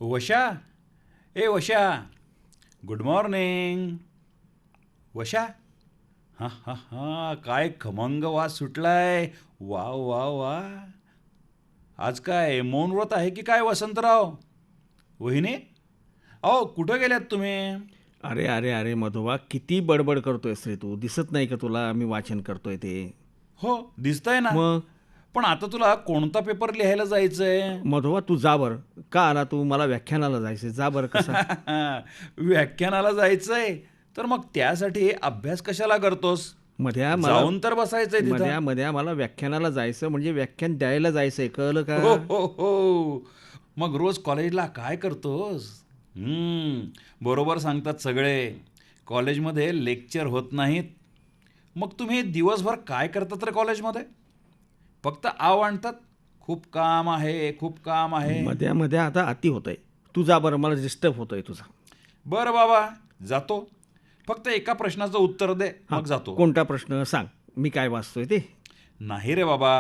वशा, ए वशा, good morning. वशा, हां हां हां, काय खमंग वास सुटलाय. वा वा वा. आज काय मौन व्रत आहे की काय वसंतराव? वहिनी, अहो कुठं गेल्यात तुम्ही? अरे अरे अरे मधोबा, किती बडबड करतोयस रे तू? दिसत नाही का तुला मी वाचन करतोय ते? हो, दिसतंय ना. मग पण आता तुला कोणता पेपर लिहायला जायचंय? मधोबा तू जा बरं. का आला तू? मला व्याख्यानाला जायचं, जा बरं. कसा? व्याख्यानाला जायचंय तर मग त्यासाठी अभ्यास कशाला करतोस? मध्या मला जाऊन तर बसायचंय मध्या तिथं. मध्या मला व्याख्यानाला जायचं म्हणजे व्याख्यान द्यायला जायचंय, कळलं का? हो हो हो. मग रोज कॉलेजला काय करतोस? बरोबर सांगतात सगळे. कॉलेजमध्ये लेक्चर होत नाहीत. मग तुम्ही दिवसभर काय करतात रे कॉलेजमध्ये? फक्त आव आणतात, खूप काम आहे, खूप काम आहे. मध्या मध्या आता अति होतंय. तू जा बरं, मला डिस्टर्ब होतोय तुझा. बरं बाबा, जातो. फक्त एका प्रश्नाचं उत्तर दे, हां, मग जातो. कोणता प्रश्न सांग, मी काय वाचतोय ते. नाही रे बाबा,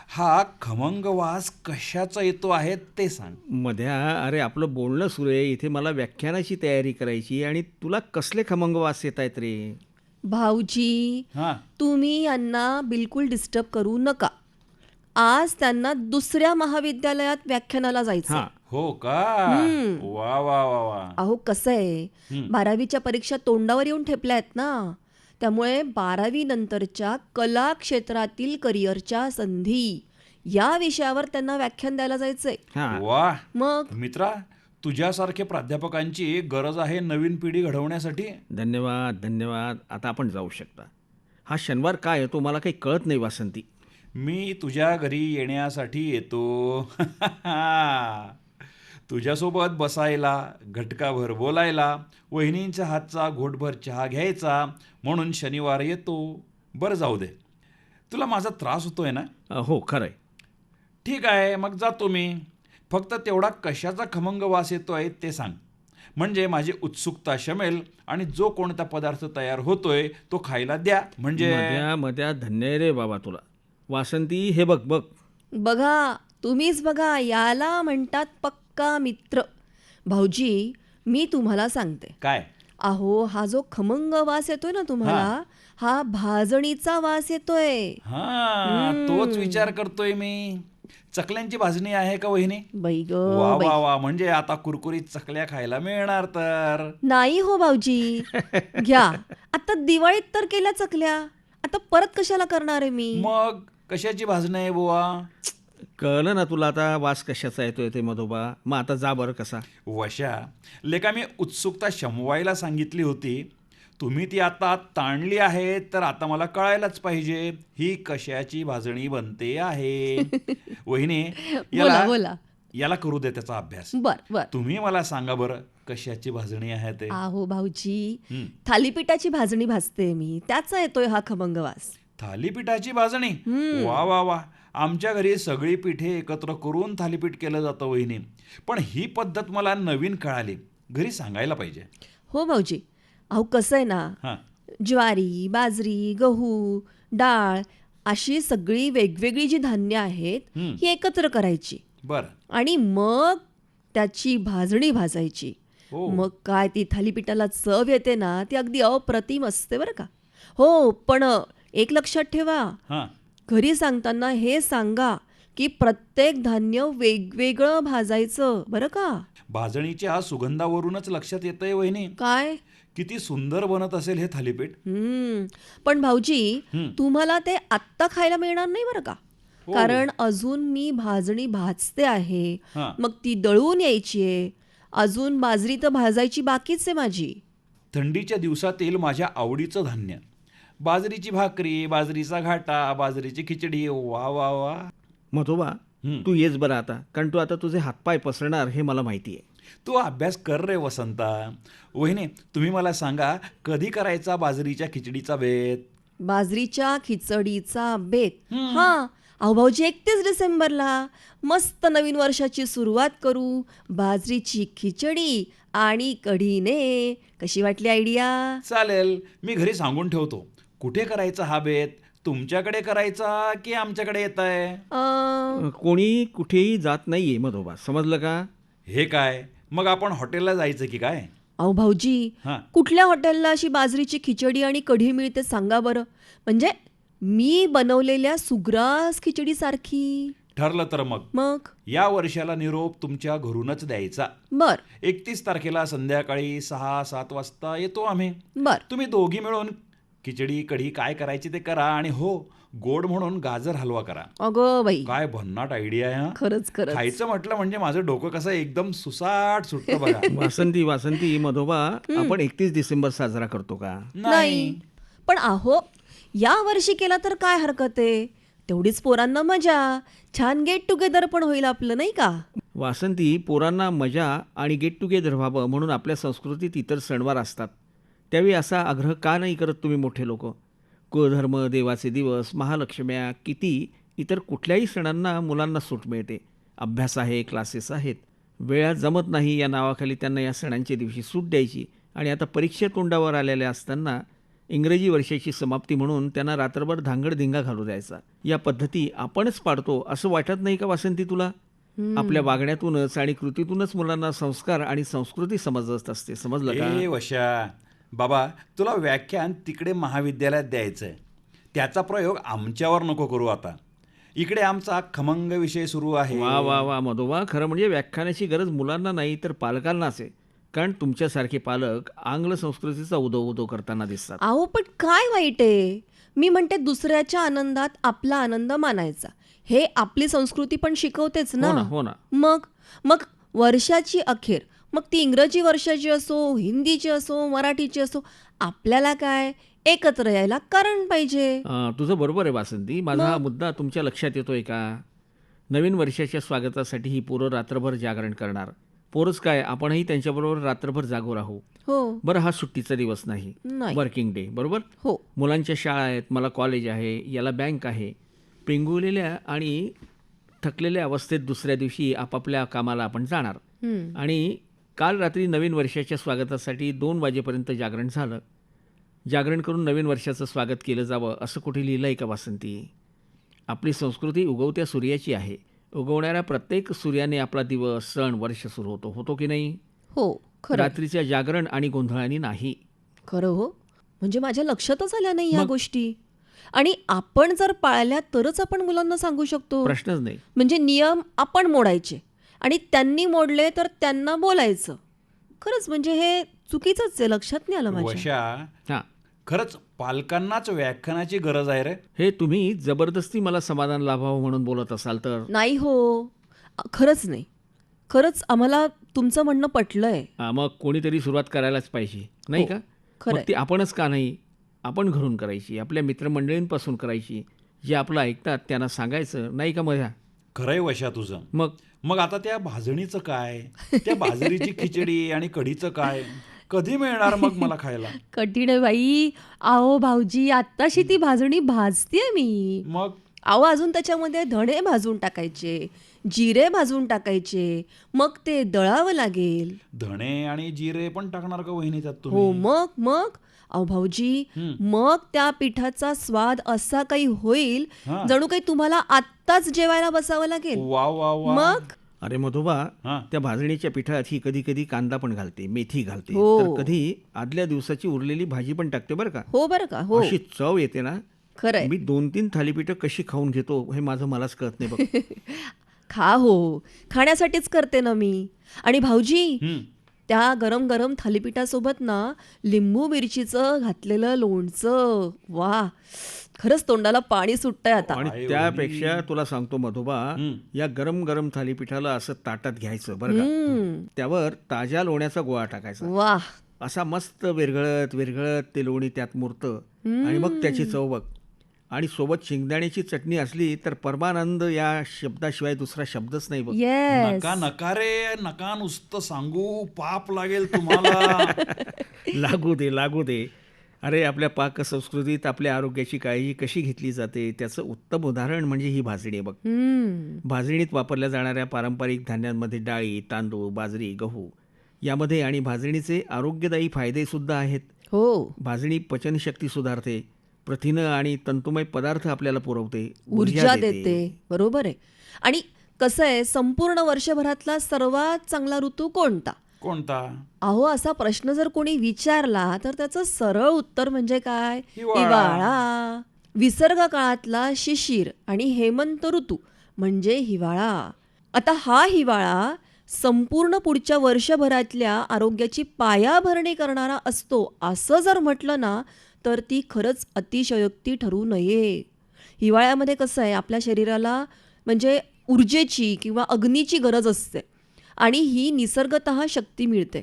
हा खमंग वास कशाचा येतो आहे ते सांग. मध्या, अरे आपलं बोलणं सुरू आहे इथे, मला व्याख्यानाची तयारी करायची आणि तुला कसले खमंग वास येत आहेत रे? भाऊजी, हां. तुम्ही यांना बिलकुल डिस्टर्ब करू नका. आज त्यांना दुसऱ्या महाविद्यालयात व्याख्यानाला जायचं. हां. हो का? वा वा वा वा. अहो कसं आहे, 12वीच्या परीक्षा तोंडावर येऊन ठेपल्या आहेत ना, त्यामुळे 12वी नंतरच्या कला क्षेत्रातील करिअरच्या संधी या विषयावर त्यांना व्याख्यान द्यायला जायचंय. हां. वा. मग मित्रा, तुझ्यासारखे प्राध्यापकांची गरज आहे नवीन पिढी घडवण्यासाठी. धन्यवाद धन्यवाद. आता आपण जाऊ शकता. हा शनिवार काय येतो मला काही कळत नाही वासंती. मी तुझ्या घरी येण्यासाठी येतो. तुझ्यासोबत बसायला, घटकाभर बोलायला, वहिनींच्या हातचा घोटभर चहा घ्यायचा म्हणून शनिवार येतो. बरं जाऊ दे, तुला माझा त्रास होतोय ना? हो खरंय. ठीक आहे, मग जातो मी. फक्त तेवढा कशाचा खमंग वास येतोय ते सांग, म्हणजे माझी उत्सुकता शमेल आणि जो कोणता पदार्थ तयार होतोय तो खायला द्या. म्हणजे मध्या मध्या, धन्य आहे रे बाबा तुला. वासंती, हे बघ बघ. बघा, तुम्हीच बघा, याला म्हणतात पक्का मित्र. भाऊजी, मी तुम्हाला सांगते, काय? अहो हा जो खमंग वास येतोय ना तुम्हाला, हा भाजणीचा वास येतोय. हां, तोच विचार करतोय मी. चकल्यांची भाजणी आहे का वहिनी? बाई ग वा बाई. वा वा, म्हणजे आता कुरकुरीत चकल्या खायला मिळणार तर. नाही हो भाऊजी, घ्या. आता दिवाळीत तर केल्या चकल्या, आता परत कशाला करणार आहे मी? मग कशाची भाजणी आहे बुवा? कळलं ना तुला आता वास कशाचा येतोय ते मधोबा. मग आता जा बरं. कसा? वशा, लेका मी उत्सुकता शमवायला सांगितली होती. तुम्ही ती आता ताणली आहे, तर आता मला कळायलाच पाहिजे ही कशाची भाजणी बनते आहे. वहिनी, बोला बोला. याला करू दे त्याचा अभ्यास. बर बर. तुम्ही मला सांगा बरं, कशाची भाजणी आहे ते? आहो भाऊजी, हं. थालीपीठाची भाजणी भाजते मी, त्याचा येतोय हा खमंग वास. थालीपीठाची भाजणी? वा वा वा. आमच्या घरी सगळी पिठे एकत्र करून थालीपीठ केलं जातं वहिनी. पण ही पद्धत मला नवीन कळाली, घरी सांगायला पाहिजे. हो भाऊजी, अहो कसं आहे ना, हां. ज्वारी, बाजरी, गहू, डाळ अशी सगळी वेगवेगळी जी धान्य आहेत ही एकत्र करायची बरं. आणि मग त्याची भाजणी भाजायची. हो. मग काय ती थालीपीठाला चव येते ना, ती अगदी अप्रतिम असते बरं का. हो, पण एक लक्षात ठेवा, हां. घरी सांगताना हे सांगा की प्रत्येक धान्य वेगवेगळं भाजायचं बरं का. भाजणीच्या सुगंधावरूनच लक्षात येतंय वहिनी, काय? किती सुंदर बनत असेल हे थालीपीठ. पण भाऊजी, हं. तुम्हाला ते आत्ता खायला मिळणार नाही बरं का, हो. कारण अजून मी भाजणी भाजते आहे, हां. मग ती दळून यायची आहे, अजून बाजरी तर भाजायची बाकीच आहे माझी. थंडीच्या दिवसातील माझ्या आवडीचं धान्य, बाजरीची भाकरी, बाजरीचा घाटा, बाजरीची खिचडी. वा वा वा. मधोबा, तू येच बरं आता, कारण तू आता तुझे हातपाय पसरणार हे मला माहिती आहे. तू अभ्यास कर रे वसंता. वहिनी, तुम्ही मला सांगा, कधी करायचा बाजरीच्या खिचडीचा बेत? बाजरीच्या खिचडीचा बेत? हा, अहो भाऊजी 31 डिसेंबरला मस्त नवीन वर्षाची सुरुवात करू. बाजरीची खिचडी आणि कढीने. कशी वाटली आयडिया? चालेल, मी घरी सांगून ठेवतो. कुठे करायचा हा बेत? तुमच्याकडे करायचा की आमच्याकडे येत आहे? कोणी कुठेही जात नाहीये मधोबा, समजलं का? हे काय, मग आपण हॉटेलला जायचं की काय? अहो भाऊजी, हां. कुठल्या हॉटेलला अशी बाजरीची खिचडी आणि कढी मिळते सांगा बरं? म्हणजे मी बनवलेल्या सुग्रास खिचडीसारखी. ठरलं तर मग मग या वर्षाला निरोप तुमच्या घरूनच द्यायचा. बर 31 तारखेला संध्याकाळी 6-7 वाजता येतो आम्ही. बर तुम्ही दोघी मिळून खिचडी कढी काय करायची ते करा आणि हो, गोड म्हणून गाजर हलवा करा. अगं बाई, काय भन्नाट आयडिया आहे हा. खरंच खरंच. खायचं म्हटलं म्हणजे माझं डोकं कसं एकदम सुसाट सुटतं बघा. वासंती मधोबा, आपण 31 डिसेंबर साजरा करतो का? नाही, पण अहो या वर्षी केला तर काय हरकत आहे? तेवढीच पोरांना मजा, छान गेट टुगेदर पण होईल आपलं, नाही का? वासंती, पोरांना मजा आणि गेट टुगेदर व्हावं म्हणून आपल्या संस्कृतीत इतर सणवार असतात. त्यावेळी असा आग्रह का नाही करत तुम्ही मोठे लोक? कुळधर्म, देवाचे दिवस, महालक्ष्म्या, किती इतर कुठल्याही सणांना मुलांना सूट मिळते. अभ्यास आहे, क्लासेस आहेत, वेळा जमत नाही या नावाखाली त्यांना या सणांच्या दिवशी सूट द्यायची आणि आता परीक्षा तोंडावर आलेल्या असताना इंग्रजी वर्षाची समाप्ती म्हणून त्यांना रात्रभर धांगडधिंगा घालू द्यायचा. या पद्धती आपणच पाडतो असं वाटत नाही का वासंती तुला? आपल्या वागण्यातूनच आणि कृतीतूनच मुलांना संस्कार आणि संस्कृती समजत असते, समजलं का? ए वशा, बाबा तुला व्याख्यान तिकडे महाविद्यालयात द्यायचंय. त्याचा प्रयोग आमच्यावर नको करू आता. इकडे आमचा खमंग विषय सुरू आहे. वा वा वा मधोबा, खरं म्हणजे व्याख्यानाची गरज मुलांना नाही तर पालकांनाच आहे. कारण तुमच्यासारखे पालक आंग्ल संस्कृतीचा उदो करताना दिसतात. अहो पण काय वाईट आहे? मी म्हणते दुसऱ्याच्या आनंदात आपला आनंद मानायचा. हे आपली संस्कृती पण शिकवतेच ना. हो ना. मग मग वर्षाची अखेर, मग ती इंग्रजी वर्षाची असो, हिंदीची असो, मराठीची असो, आपल्याला काय एकत्र यायला कारण पाहिजे. तुझं बरोबर आहे वासंती. माझा हा मुद्दा तुमच्या लक्षात येतोय का? नवीन वर्षाच्या स्वागतासाठी ही पोरं रात्रभर जागरण करणार. पोरच काय, आपणही त्यांच्याबरोबर रात्रभर जागो राहू. हो बरं, हा सुट्टीचा दिवस नाही, नाही. वर्किंग डे, बरोबर? हो मुलांच्या शाळा आहेत, मला कॉलेज आहे, याला बँक आहे. पेंगुळलेल्या आणि थकलेल्या अवस्थेत दुसऱ्या दिवशी आपापल्या कामाला आपण जाणार. हम्म. आणि काल रात्री नवीन वर्षाच्या स्वागतासाठी 2 वाजेपर्यंत जागरण झालं. जागरण करून नवीन वर्षाचं स्वागत केलं जावं असं कुठे लिहिलं आहे का वासंती? आपली संस्कृती उगवत्या सूर्याची आहे. उगवणाऱ्या प्रत्येक सूर्याने आपला दिवस, सण, वर्ष सुरू होतो की नाही? हो खरं रात्रीच्या जागरण आणि गोंधळाने नाही. खरं हो, म्हणजे माझ्या लक्षातच आल्या नाही ह्या मग? गोष्टी. आणि आपण जर पाळल्या तरच आपण मुलांना सांगू शकतो. प्रश्नच नाही. म्हणजे नियम आपण मोडायचे आणि त्यांनी मोडले तर त्यांना बोलायचं. खरंच म्हणजे हे चुकीचंच आहे, लक्षात नाही आलं माझ्या. वशा, हां, खरंच पालकांनाच व्याख्यानाची गरज आहे रे. हे तुम्ही जबरदस्ती मला समाधान लाभावं म्हणून बोलत असाल तर? नाही हो, खरंच नाही. खरंच आम्हाला तुमचं म्हणणं पटलंय. मग कोणीतरी सुरुवात करायलाच पाहिजे, नाही हो, का? खरंय. मग ती आपणच का नाही? आपण घरून करायची, आपल्या मित्रमंडळींपासून करायची. जे आपलं ऐकतात त्यांना सांगायचं, नाही का मजा? खरंय वशा तुझं. मग मग आता त्या भाजणीचं काय, त्या बाजरीची खिचडी आणि कढीचं काय, कधी मिळणार मग मला खायला? कठीण आहे बाई. अहो भाऊजी, आत्ताशी ती भाजणी भाजतेय मी. मग अहो अजून त्याच्यामध्ये धणे भाजून टाकायचे, जिरे भाजून टाकायचे, मग ते दळावं लागेल. धणे आणि जिरे पण टाकणार का वहिनी त्यात हो तुम्ही? मग अहो भाऊजी, मग त्या पिठाचा स्वाद असा काही होईल हां. जणू काही तुम्हाला आत्ताच जेवायला बसावं लागेल. वा वा वा. मग अरे मधोबा, हां. त्या भाजणीच्या पिठात ही कधी कधी कांदा पण घालते, मेथी घालते, हो. तर कधी आदल्या दिवसाची उरलेली भाजी पण टाकते बरं का. हो बरं का. हो अशी चव येते ना. खरंय. मी 2-3 थालीपीठं कशी खाऊन घेतो हे माझं मलाच कळत नाही बघ. खा हो, खाण्यासाठीच करते ना मी. आणि भाऊजी, हं. त्या गरम गरम थालीपीठासोबत ना लिंबू मिरचीचं घातलेलं लोणचं, वा, खरंच तोंडाला पाणी सुटतंय आता. आणि काय त्यापेक्षा तुला सांगतो मधोबा, या गरम गरम थालीपीठाला असं ताटात घ्यायचं बरं का. त्यावर ताज्या लोण्याचा गोळा टाकायचा. वा, असा मस्त विरघळत ते लोणी त्यात मुरतं आणि मग त्याची चव बघ. आणि सोबत शेंगदाण्याची चटणी असली तर परमानंद या शब्दाशिवाय दुसरा शब्दच नाही बघ. येस. नका नका रे, नका नुसतं सांगू, पाप लागेल तुम्हाला. लागू दे. अरे आपल्या पाकसंस्कृतीत आपल्या आरोग्याची काळजी कशी घेतली जाते त्याचं उत्तम उदाहरण म्हणजे ही भाजणी आहे बघ. भाजणीत वापरल्या जाणाऱ्या पारंपरिक धान्यांमध्ये डाळी, तांदूळ, बाजरी, गहू यामध्ये आणि भाजणीचे आरोग्यदायी फायदेसुद्धा आहेत. हो, भाजणी पचनशक्ती सुधारते, प्रथिनं आणि तंतुमय पदार्थ आपल्याला पुरवते, ऊर्जा देते. बरोबर आहे. आणि कसं आहे, संपूर्ण वर्षभरातला सर्वात चांगला ऋतू कोणता? कोणता? अहो, असा प्रश्न जर कोणी विचारला तर त्याचं सरळ उत्तर म्हणजे काय? हिवाळा. हिवाळा. विसर्ग काळातला शिशिर आणि हेमंत ऋतू म्हणजे हिवाळा. आता हा हिवाळा संपूर्ण पुढच्या वर्षभरातल्या आरोग्याची पायाभरणी करणारा असतो असं जर म्हटलं ना तर ती खरंच अतिशयोक्ती ठरू नये. हिवाळ्यामध्ये कसं आहे, आपल्या शरीराला म्हणजे ऊर्जेची किंवा अग्नीची गरज असते आणि ही निसर्गतः शक्ती मिळते.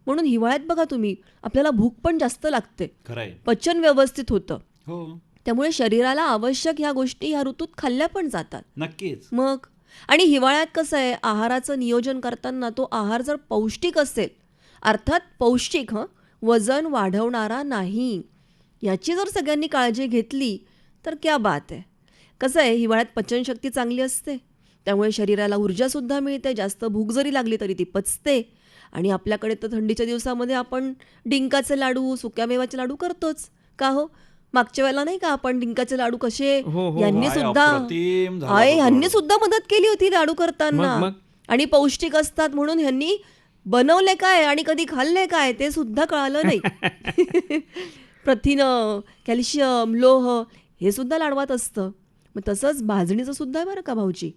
म्हणून हिवाळ्यात बघा तुम्ही, आपल्याला भूक पण जास्त लागते, खरंय. पचन व्यवस्थित होतं. हो, त्यामुळे शरीराला आवश्यक ह्या गोष्टी ह्या ऋतूत खाल्ल्या पण जातात. नक्कीच. मग आणि हिवाळ्यात कसं आहे, आहाराचं नियोजन करताना तो आहार जर पौष्टिक असेल, अर्थात पौष्टिक वजन वाढवणारा नाही, याची जर सगळ्यांनी काळजी घेतली तर क्या बात आहे. कसं आहे, हिवाळ्यात पचनशक्ती चांगली असते, त्यामुळे शरीराला ऊर्जासुद्धा मिळते, जास्त भूक जरी लागली तरी ती पचते. आणि आपल्याकडे तर थंडीच्या दिवसामध्ये आपण डिंकाचे लाडू, सुक्या मेवाचे लाडू करतोच का हो. मागच्या वेळेला नाही का आपण डिंकाचे लाडू कसे हो, हो. यांनी काय सुद्धा अप्रतिम झाला आहे, तो ह्यांनी लाडू. सुद्धा मदत केली होती लाडू करताना. मग? आणि पौष्टिक असतात म्हणून ह्यांनी बनवले काय आणि कधी खाल्ले काय ते सुद्धा कळालं नाही. प्रथिनं, कॅल्शियम, लोह हे सुद्धा लाडवात असतं. मग तसंच भाजणीचं सुद्धा आहे बरं का भाऊजी.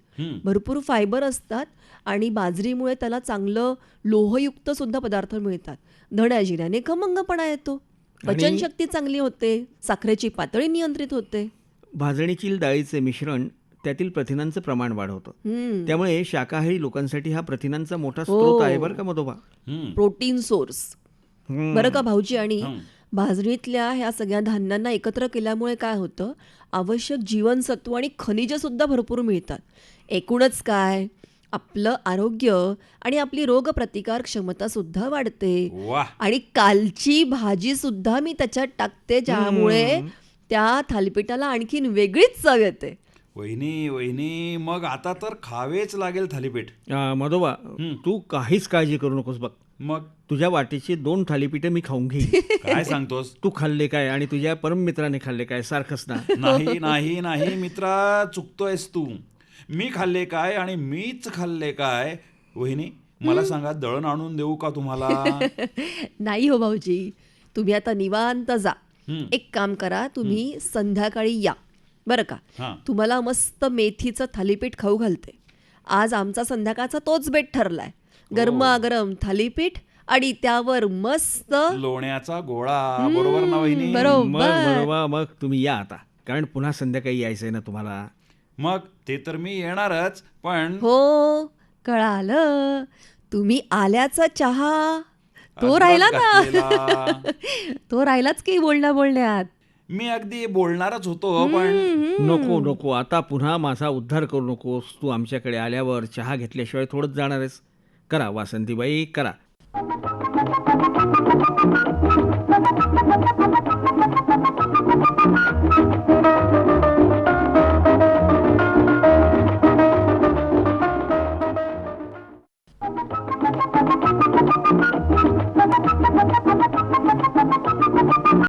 भरपूर फायबर असतात आणि बाजरीमुळे त्याला चांगलं लोहयुक्त सुद्धा पदार्थ मिळतात. धण्या जिऱ्याने खमंगपणा येतो, पचनशक्ती चांगली होते, साखरेची पातळी नियंत्रित होते. भाजणीतील डाळीचे मिश्रण त्यातील प्रथिनांचं प्रमाण वाढवतं. त्यामुळे शाकाहारी लोकांसाठी हा प्रथिनांचा मोठा स्रोत आहे बरं का मधोबा. प्रोटीन सोर्स बरं का भाऊजी. आणि भाजणीतल्या ह्या सगळ्या धान्यांना एकत्र केल्यामुळे काय होतं, आवश्यक जीवनसत्व आणि खनिजं सुद्धा भरपूर मिळतात. एकूणच काय, आपलं आरोग्य आणि आपली रोगप्रतिकार क्षमता सुद्धा वाढते. वा. आणि कालची भाजी सुद्धा मी त्याच्यात टाकते, ज्यामुळे त्या थालीपीठाला आणखीन वेगळीच चव येते. वहिनी, मग आता तर खावेच लागेल थालीपीठ. मधोबा, तू काहीच काळजी करू नकोस बघ. मग तुझ्या वाटेची 2 थालीपीठं मी खाऊन घेईन. काय सांगतोस? तू खाल्ले काय आणि तुझ्या परममित्राने खाल्ले काय सारखंच ना. नाही मित्रा, चुकतोयस तू. मी खाल्ले काय आणि मीच खाल्ले काय? वहिनी, मला सांगा, दळण आणून देऊ का तुम्हाला? नाही हो भाऊजी, तुम्ही आता निवांत जा. एक काम करा, तुम्ही संध्याकाळी या बरं का. हां. तुम्हाला मस्त मेथीचं थालीपीठ खाऊ घालते. आज आमचा संध्याकाळचा तोच बेत ठरलाय. गरमागरम थालीपीठ आणि त्यावर मस्त लोण्याचा गोळा. बरोबर ना वहिनी? मग मग तुम्ही या आता, कारण पुन्हा संध्याकाळी यायचंय ना तुम्हाला. मग ते तर मी येणारच, पण हो, कळालं. तुम्ही आल्याचा चहा तो अजिबात राहिला ना. घातलेला. तो राहिलाच की बोलण्यात. मी अगदी बोलणारच होतो, पण नको आता पुन्हा माझा उद्धार करू नकोस. तू आमच्याकडे आल्यावर चहा घेतल्याशिवाय थोडंच जाणार आहेस. करा वासंतीबाई, करा.